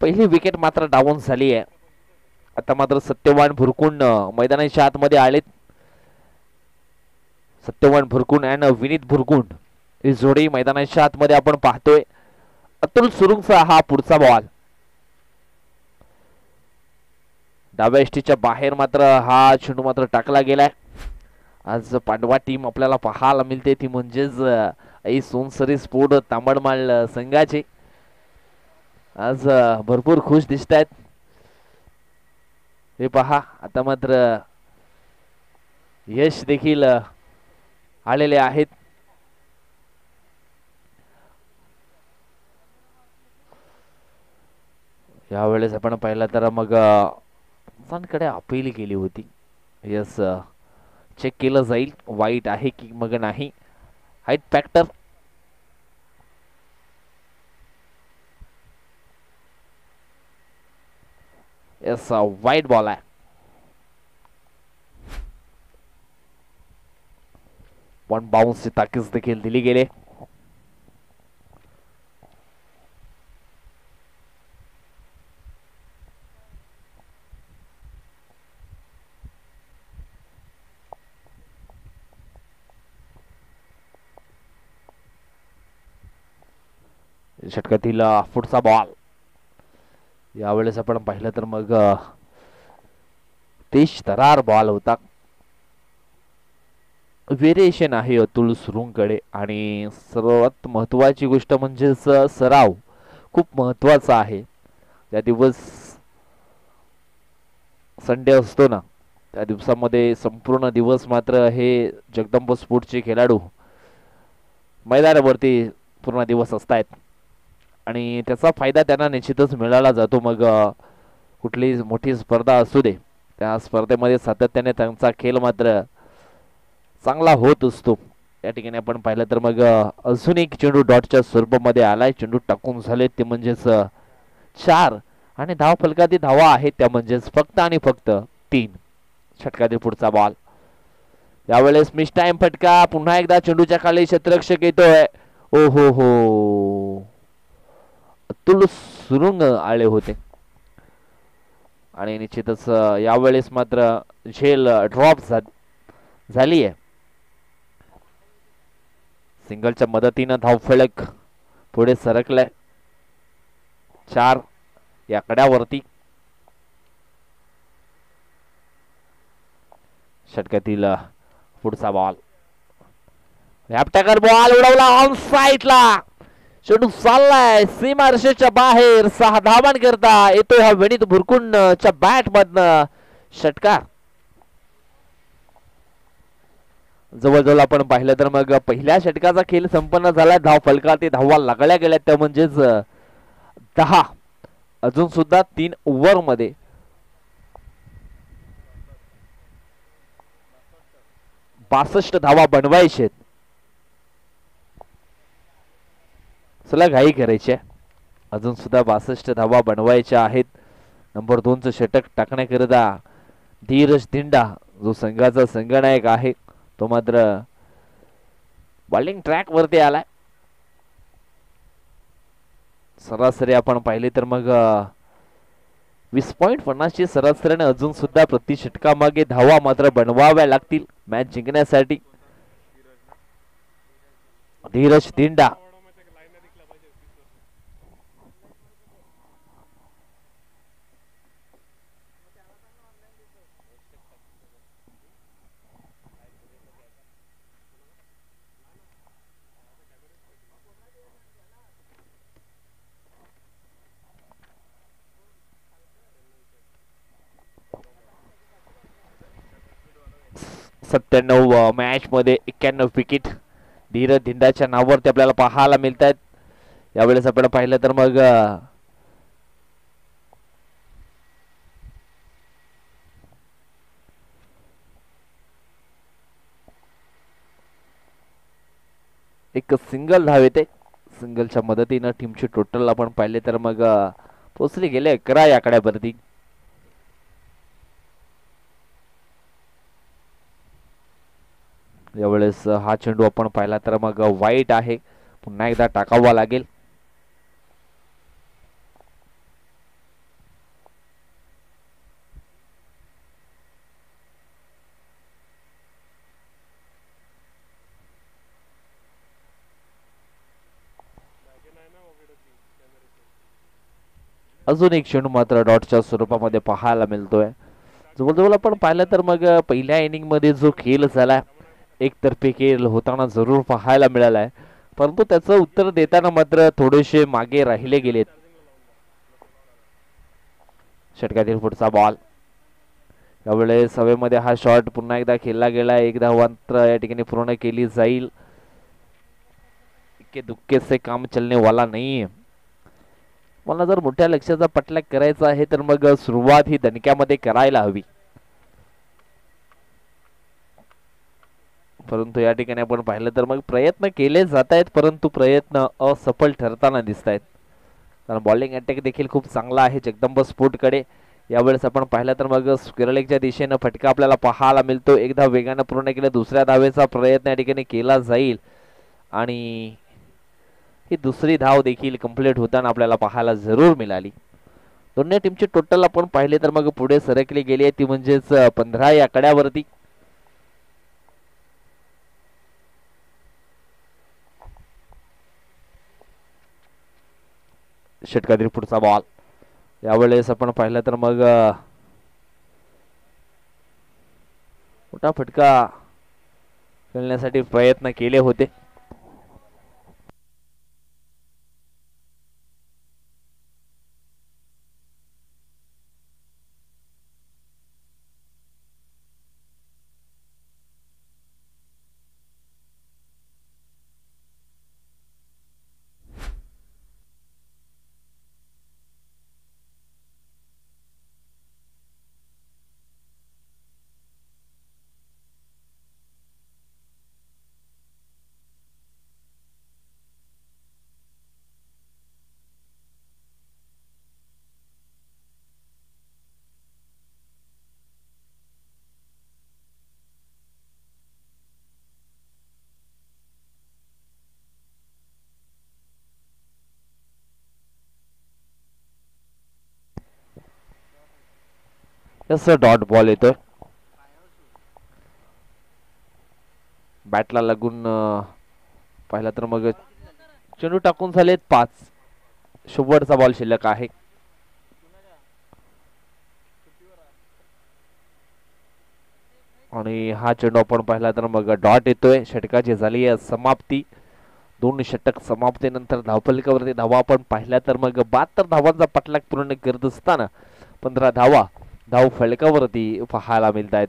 पहिली विकेट मात्र डाऊन झाली आहे. आता मात्र सत्यवान भुरकुंड मैदानाच्या आतमध्ये आलेत. सत्यवान भुरकुंड आणि विनीत भुरकुंड ही जोडी मैदानाच्या आतमध्ये आपण पाहतोय. अतुल सुरुंगचा हा पुढचा बॉल डाव्या एष्टीच्या बाहेर मात्र हा चेंडू मात्र टाकला गेलाय. आज पांडवा टीम आपल्याला पाहायला मिळते ती म्हणजेच आई सोनसरी स्पोर्ट तांबडमाळ संघाचे आज भरपूर खुश दिसत आहेत. हे पहा आता मात्र यश देखील आलेले आहेत. यावेळेस आपण पाहिलं तर मग कडे अपील केली होती. यस चेक केलं जाईल वाईट आहे की मग नाही. हाईट फॅक्टर यस वाईट बॉल आहे. वन बाउन्सची ताकीद देखील दिली गेली. षटकातील पुढचा बॉल. यावेळेस आपण पाहिलं तर मग तेज तरार बॉल होता. व्हेरिएशन आहे अतुल सुरुंगकडे आणि सर्वात महत्वाची गोष्ट म्हणजे सराव खूप महत्वाचा आहे. त्या दिवस संडे असतो ना त्या दिवसामध्ये संपूर्ण दिवस मात्र हे जगदंब स्पोर्ट्सचे खेळाडू मैदानावरती पूर्ण दिवस असतात आणि त्याचा फायदा त्यांना निश्चितच मिळाला जातो. मग कुठलीही मोठी स्पर्धा असू दे त्या स्पर्धेमध्ये सातत्याने त्यांचा खेळ मात्र चांगला होत असतो. या ठिकाणी आपण पाहिलं तर मग अजून एक चेंडू डॉटच्या स्वरूपामध्ये आलाय. चेंडू टाकून झाले ते म्हणजेच 4 आणि धाव फलकातील धावा आहेत त्या म्हणजेच फक्त आणि फक्त 3. षटकातील पुढचा बॉल. यावेळेस मिस टाइम फटका. पुन्हा एकदा चेंडूच्या खाली क्षेत्ररक्षक येतोय. ओ हो अतुल सुरुंग आले होते आणि निश्चितच यावेळेस मात्र झेल ड्रॉप झाली आहे. सिंगलच्या मदतीनं धावफलक पुढे सरकलाय 4 या कड्यावरती. षटकातील पुढचा बॉल. बॉल उडवला ऑन साइडला. चेंडू चाललाय सीमारेषेच्या बाहेर. 6 धावांकरता येतोय हा विनीत भुरकुंडच्या बॅट मधनं षटकार. जवळजवळ आपण पाहिलं तर मग पहिल्या षटकाचा खेळ संपन्न झालाय. धाव फलकात धावा लागल्या गेल्या त्या म्हणजेच 10. अजून सुद्धा 3 ओव्हर मध्ये 62 धावा बनवायचे. चला घाई करायची अजून सुद्धा 62 धावा बनवायच्या आहेत. नंबर 2चं षटक टाकण्याकरिता धीरज दिंडा जो संघाचा संघनायक आहे तो मात्र बॉलिंग ट्रॅक वरती आलाय. सरासरी आपण पाहिले तर मग 20.50 ची सरासरीने अजून सुद्धा प्रति षटकामागे धावा मात्र बनवाव्या लागतील मॅच जिंकण्यासाठी. धीरज दिंडा मॅच मध्ये 91 विकेट धीरज दिंडाच्या नावावरती आपल्याला पाहायला मिळत आहेत. यावेळेस आपण पाहिलं तर मग एक सिंगल धाव येते. सिंगलच्या मदतीनं टीमची टोटल आपण पाहिले तर मग पोचले गेले 11 या आकड्यावरती. यावेळेस हा चेंडू आपण पाहिला तर मग वाईट आहे. पुन्हा एकदा टाकावा लागेल. अजून एक चेंडू मात्र डॉटच्या स्वरूपामध्ये पाहायला मिळतोय. जवळजवळ आपण पाहिलं तर मग पहिल्या इनिंग मध्ये जो खेळ झाला एकतर्फी खेळ होताना जरूर पाहायला मिळालाय. परंतु त्याचं उत्तर देताना मात्र थोडेसे मागे राहिले गेलेत. षटकातील पुढचा बॉल, यावेळेस हवेमध्ये हा शॉट पुन्हा एकदा खेळला गेला. एक धाव मात्र या ठिकाणी पूर्ण केली जाईल. इतके दुःखे से काम चलने वाला नाही. मला जर मोठ्या लक्ष्याचा पटलाक करायचा आहे तर मग सुरुवात ही दणक्यामध्ये करायला हवी. परंतु या ठिकाणी आपण पाहिलं तर मग प्रयत्न केले जात आहेत, परंतु प्रयत्न असफल ठरताना दिसत आहेत. कारण बॉलिंग अटॅक देखील खूप चांगला आहे जगदंब स्पोर्टकडे. यावेळेस आपण पाहिलं तर मग स्क्वेअर लेगच्या दिशेनं फटका आपल्याला पाहायला मिळतो. एक धाव वेगानं पूर्ण केलं, दुसऱ्या धावेचा प्रयत्न या ठिकाणी केला जाईल आणि ही दुसरी धाव देखील कंप्लीट होताना आपल्याला पाहायला जरूर मिळाली. दोन्ही टीमची टोटल आपण पाहिले तर मग पुढे सरकली गेली आहे ती म्हणजेच 15 या आकड्यावरती. षटकातील पुढचा बॉल, यावेळेस आपण पाहिलं तर मग मोठा फटका खेळण्यासाठी प्रयत्न केले होते. डॉट बॉल येतोय, बॅटला लागून पाहिला तर मग चेंडू टाकून झालेत 5. शेवटचा बॉल शिल्लक आहे. आणि हा चेंडू आपण पाहिला तर मग डॉट येतोय. षटकाची झाली आहे समाप्ती. 2 षटक समाप्तीनंतर धावफलकावरती धावा आपण पाहिल्या तर मग 72 धावांचा पटलाक पूर्ण करत असताना 15 धावा धाव फलकावरती पाहायला मिळत आहेत.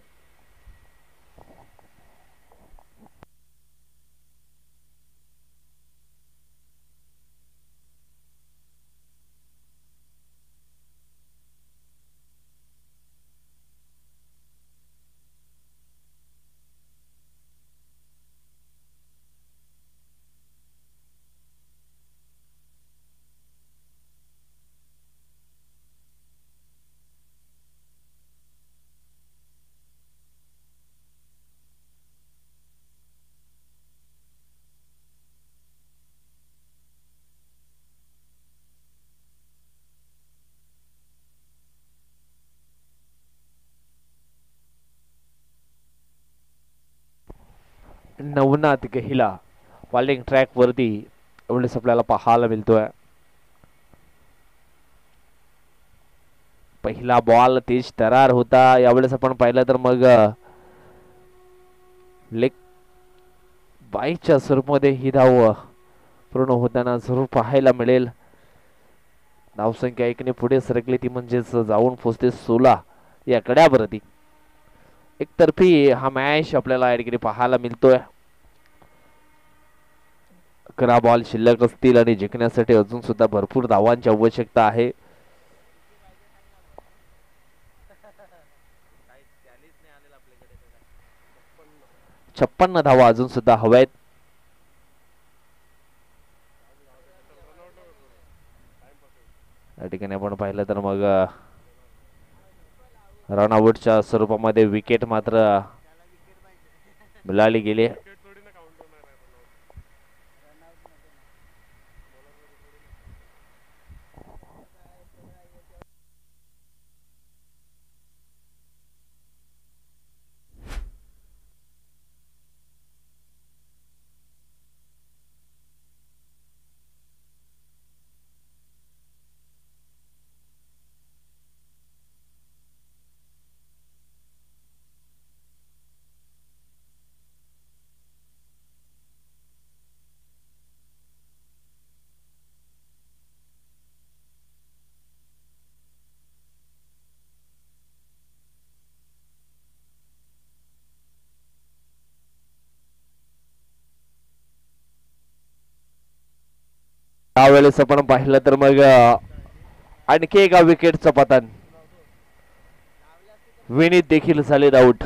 नवनाथ गहिला बॉलिंग ट्रॅक वरती एवढेच आपल्याला पाहायला मिळतोय. पहिला बॉल तेज तरार होता. यावेळेस आपण पाहिलं तर मग लेग बाईच्या स्वरूपामध्ये ही धाव पूर्ण होताना जरूर पाहायला मिळेल. धावसंख्या 1 ने पुढे सरकली ती म्हणजेच जाऊन पोहोचते 16 या कड्यावरती. एकतर्फी हा मॅच आपल्याला या ठिकाणी पाहायला मिळतोय. 11 बॉल शिल्लक असतील आणि जिंकण्यासाठी अजून सुद्धा भरपूर धावांची आवश्यकता आहे. 56 धावा अजून सुद्धा हव्यात. या ठिकाणी आपण पाहिलं तर मग रनआउटच्या स्वरूपामध्ये विकेट मात्र मिळाली गेली. त्यावेळेस आपण पाहिलं तर मग आणखी एका विकेटचं पतन. विनीत देखील झाले आउट.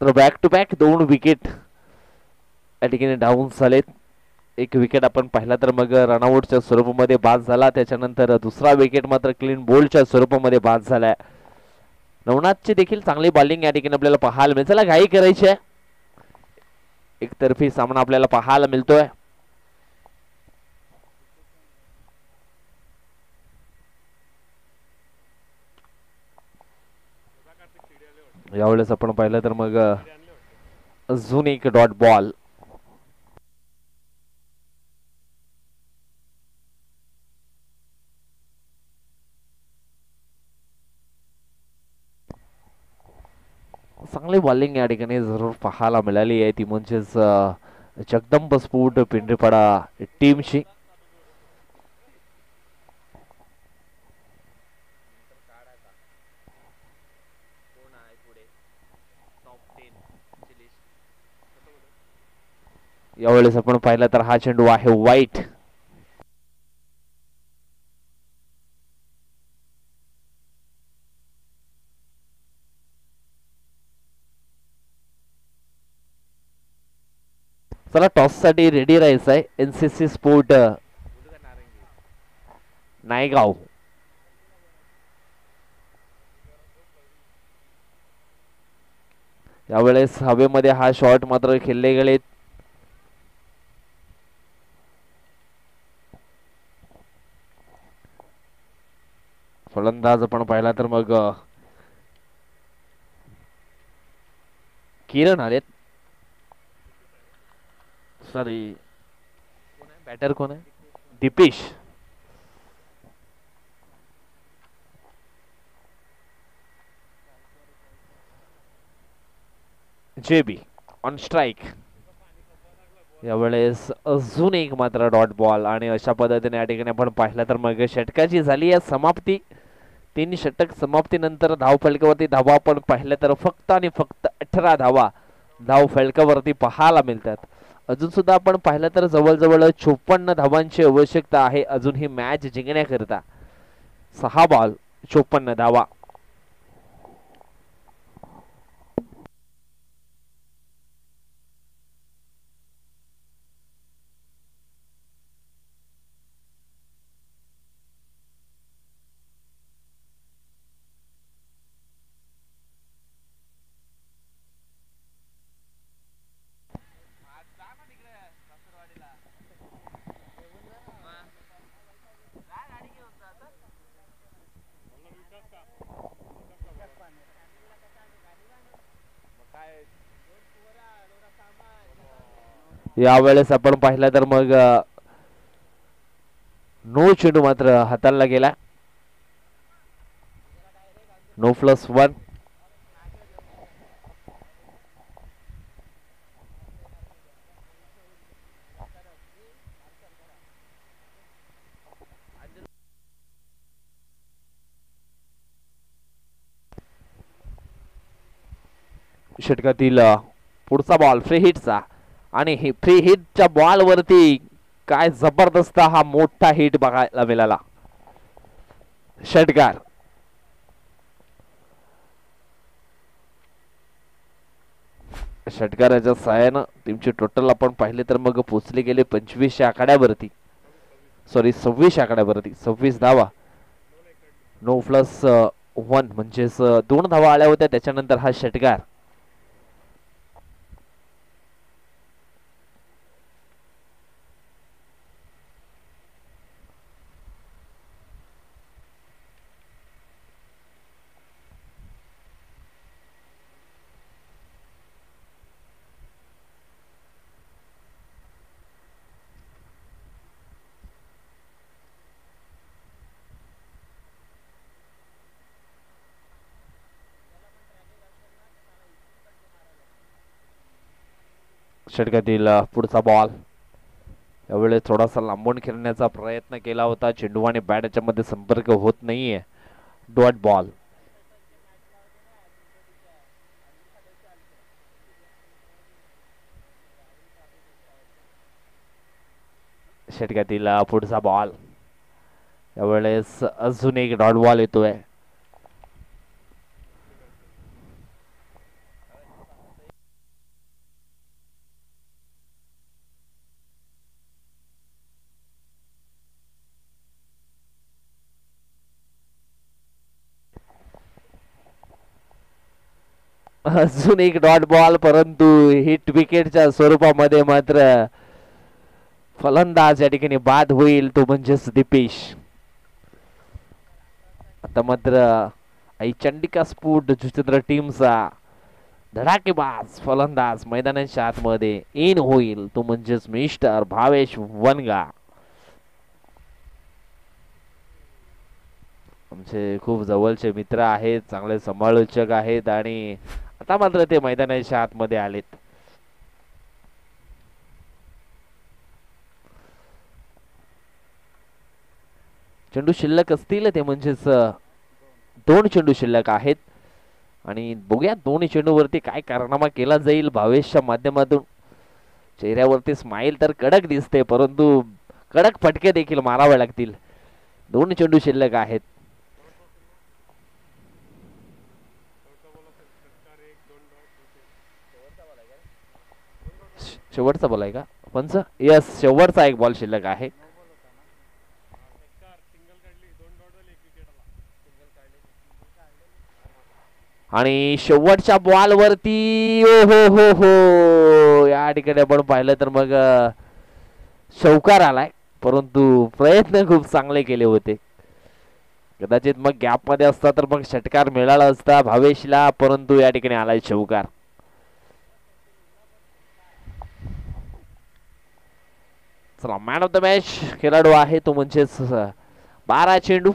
तर बॅक टू बॅक 2 विकेट या ठिकाणी डाऊन झालेत. एक विकेट आपण पाहिला तर मग रनआउटच्या स्वरूपामध्ये बाद झाला. त्याच्यानंतर दुसरा विकेट मात्र क्लीन बोल्डच्या स्वरूपामध्ये बाद झालाय. नवनाथची देखील चांगली बॉलिंग या ठिकाणी आपल्याला पाहायला मिळते. चला घाई करायची आहे. एकतर्फी सामना आपल्याला पाहायला मिळतोय. यावेळेस आपण पाहिलं तर मग अजून एक डॉट बॉल. चांगली बॉलिंग या ठिकाणी जरूर पाहायला मिळाली आहे. ती म्हणजेच जगदंब स्फोट पिंपरीपाडा टीमची. यावेळेस आपण पाहिलं तर हा चेंडू आहे वाईट. चला टॉस साठी रेडी राहायचं आहे. NCC sport Naigaon. यावेळेस हवेमध्ये हा शॉट मात्र खेळले गेले. फलंदाज आपण पाहिला तर मग किरण आलेत. सॉरी बॅटर कोण आहे? दीपेश. JB on strike. यावेळेस अजून एक मात्र डॉट बॉल आणि अशा पद्धतीने या ठिकाणी आपण पाहिलं तर मग षटकाची झाली आहे समाप्ती. 3 षटक समाप्तीनंतर धाव फलकावरती धावा आपण पाहिलं तर फक्त आणि फक्त 18 धावा धाव फलकावरती पाहायला मिळतात. अजून सुद्धा आपण पाहिलं तर जवळजवळ 54 धावांची आवश्यकता आहे अजून ही मॅच जिंकण्याकरिता. 6 बॉल 54 धावा. यावेळेस आपण पाहिलं तर मग नो चेंडू मात्र हाताळला गेला. नो +1. षटकातील पुढचा बॉल फ्री हिटचा आणि ही फ्री हिटच्या बॉल वरती काय जबरदस्त हा मोठा हिट बघायला मिळाला. षटकार षटकाराच्या सहाय्यानं टीमची टोटल आपण पाहिले तर मग पोचले गेले 25 आकड्यावरती, सॉरी 26 आकड्यावरती. 26 धावा, 9+1 म्हणजेच 2 धावा आल्या होत्या. त्याच्यानंतर हा षटकार. षटकातील पुढचा बॉल यावेळेस थोडासा लांबून खेळण्याचा प्रयत्न केला होता. चेंडू आणि बॅट याच्यामध्ये संपर्क होत नाहीये. Dot ball. षटकातील पुढचा बॉल यावेळेस अजून एक डॉट बॉल येतोय. अजून एक डॉट बॉल, परंतु हिट विकेटच्या स्वरूपामध्ये मात्र फलंदाज या ठिकाणी बाद होईल, तो म्हणजेच दीपेश. आता मात्र आई चंडिका स्फोट जुचंद्र टीमचा धडाकेबाज फलंदाज मैदानाच्या आतमध्ये इन होईल, तो म्हणजेच मिस्टर भावेश वनगा. आमचे खूप जवळचे मित्र आहेत, चांगले समालोचक आहेत आणि आता मात्र ते मैदानाच्या आतमध्ये आलेत. चेंडू शिल्लक असतील ते म्हणजेच 2 चेंडू शिल्लक आहेत आणि बघूया दोन्ही चेंडूवरती काय कारनामा केला जाईल भावेशच्या माध्यमातून. चेहऱ्यावरती स्माइल तर कडक दिसते, परंतु कडक फटके देखील मारावे लागतील. 2 चेंडू शिल्लक आहेत. शेवटचा बॉल आहे का पंच? यस, शेवटचा एक बॉल शिल्लक आहे. आणि शेवटच्या बॉल वरती ओ हो हो हो, या ठिकाणी आपण पाहिलं तर मग चौकार आलाय, परंतु प्रयत्न खूप चांगले केले होते. कदाचित मग गॅप मध्ये असता तर मग षटकार मिळाला असता भावेशला, परंतु या ठिकाणी आलाय चौकार. चला, मॅन ऑफ द मॅच खेळाडू आहे तो म्हणजेच 12 चेंडू